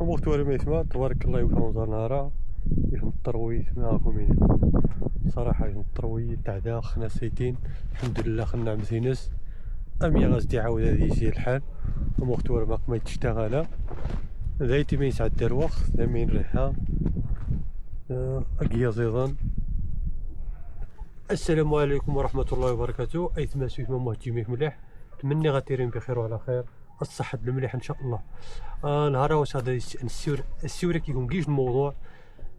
وقت ما يسمع تبارك الله يوفقهم زار نهارا ينطروي معاكم يعني صراحة ينطروي تعدا خنا سيتين الحمد لله خنا عمسينس أمي غازدي عاود هادي يجي الحال وقت ما تشتغل ذايتي ما يسعد دار وقت ذا مين ريحة أقيا زيضان. السلام عليكم ورحمة الله وبركاته. أي تماسو يتما مهتمين مليح تمني غاتيرين بخير وعلى خير الصحة المليح ان شاء الله. نهار واش هذا السيورة كيكون كيش الموضوع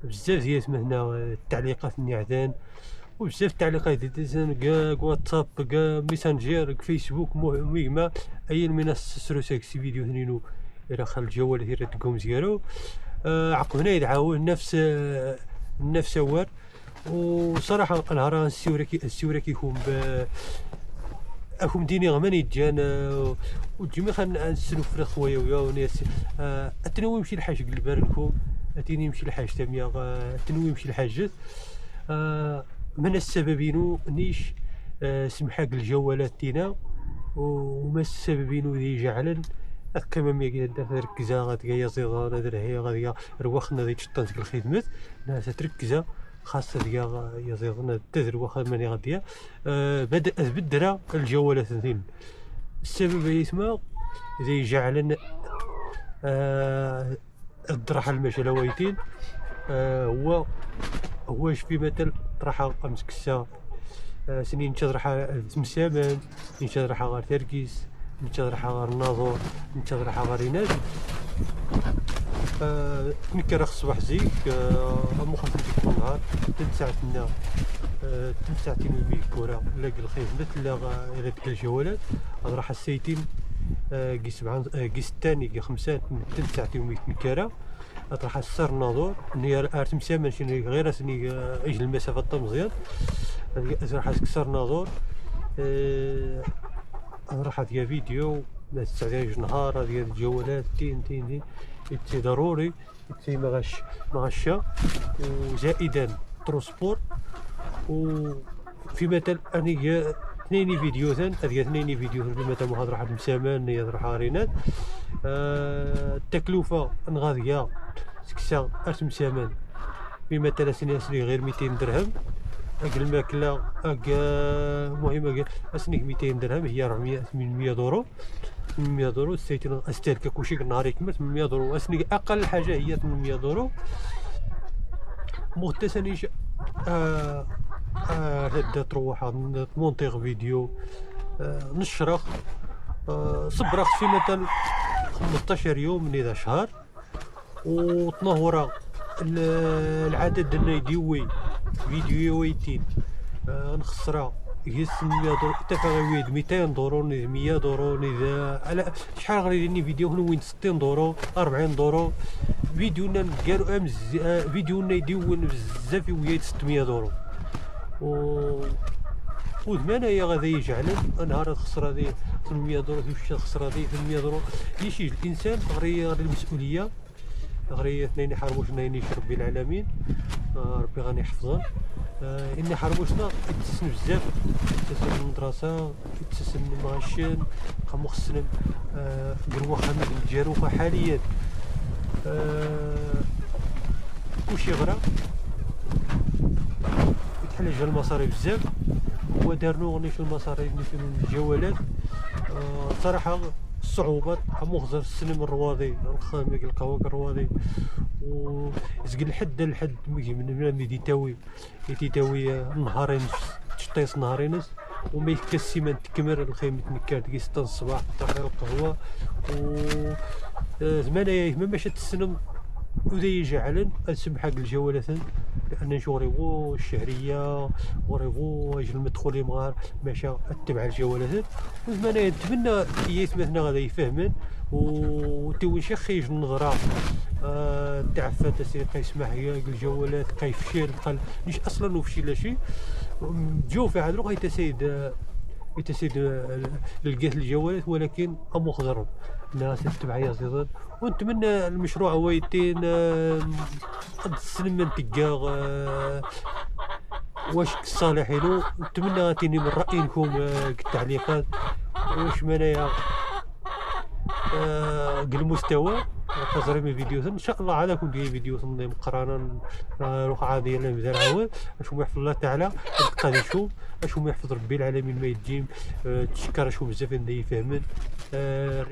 بزاف ديال هنا التعليقات النعدان وبزاف التعليقات ديال كاع واتساب كاع ميسنجر فيسبوك مهمة اي المنصة سروساك سي فيديو ثنينو الى خل الجوال هي تقوم زيرو عقب هنا يدعاو نفس وار. وصراحة نهار السيورة كيكون اكون ديني غماني جانا وتجمي خلينا نسلو في خويا ويا وناس التنوي يمشي لحاج قلب لكم اتيني يمشي لحاج تامية التنوي يمشي لحاجات من السببين نيش سمحاق الجوالات دينا وما السببين ذي جعلا كما ميا تركزا غادي زيضان هذا هي غادي رواخنا ذي تشطنت الخدمات ناس تركزا خاصة ديال يزيدنا التذر واخا ماني غاديه بدأت بدرا الجوالات ذين السبب يسمى زي جعلنا الطرحة المشالة ويتين هو في مثل طرحة امسك الساعة سنين تشرحها تمسامان تشرحها غير تركيز تشرحها غير الناظور تشرحها غير يناد نكره الصباح زيك مخاطر ديك النهار تنساعتنا تنساعتين بالكره لاق الخدمات لا غير ديك الجوالات راح السيتين قيس الثاني قي خمسة تنساعتين نكره راح السر الناظور ني ارتم سامن شنو غير سني اجل المسافه مزيان راح تكسر الناظور راح ديال فيديو ما تسعداش نهار ديال الجوالات تين ضروري ما غشا وزائدا ترونسبور وفي مثل اني اثنين فيديوهن هذه اثنين فيديوهن مثلا محاضره واحد مسامان يضرب حارينات التكلفه غاديه سكسا ارتم سامان بمثلا سني غير 200 درهم اقل الماكله مهمه اسنيك 200 درهم هي 400 800 دورو 800 دورو السيتين استهلك كلشي النهار يكمل 800 دورو اسني اقل حاجه هي 800 دورو مغتسنيش هدا تروح مونتيغ فيديو نشرخ صبرخ في مثلا 15 يوم من 11 شهر وتنهورا العدد ديالنا يديوي فيديوهين نخسرها هي 800 دورو تفاويد 200 دورو 100 دورو على شحال غادي فيديو وين 60 دورو 40 دورو فيديونا قالوا فيديونا يديون بزاف ويا 600 دورو وزمان هي غادي يجعل نهار تخسر هذه 800 دورو واش تخسر هذه 800 دورو يشي الانسان غير المسؤوليه غير اثنين يحاربوش اثنين يشرب بالعالمين ربي غني يحفظهم اني حربوشنا يتسن بزاف يتسن المدرسه يتسن الماشين خمو خصنا قروه خمس الجاروخه حاليا كلشي غرا يتحل جا المصاري بزاف هو دارنو غنيشو المصاري نيشو الجوالات صراحه الصعوبات مخزر السلم الرواضي الخامق القهوة الرواضي وزق الحد من يديتاوي نهارين تشطيس نهارين وما يكسي من تكمر الخيمة نكار تقي 6 الصباح تاخير القهوة و زمان ما ماشي تسلم وذي جعلن اسم حق الجوالات لان نشوريو الشهريه وريو اجل المدخول مغار ماشى اتبع الجوالات وزمان نتمنى يثمثنا غادي يفهمن وتوي شي خيج النظره تعفى تسير كيسمح هي الجوالات كيفشل قال ليش اصلا وفشي لا شيء جو في هذا الوقت يتسيد لقيت الجوالات ولكن مخضر الناس تتبع يا زيدان ونتمنى المشروع ويتين قد السلم من تلقى واش صالحينو نتمنى غاتيني من رايكم التعليقات واش منايا المستوى كزريمي فيديو ان شاء الله عاد كون ديال فيديو مقرانا الوقعه ديالنا مزال عاود اشوف يحفظ الله تعالى تبقى نشوف اشوف يحفظ ربي العالمين ما يجيم تشكر اشوف بزاف اللي يفهمن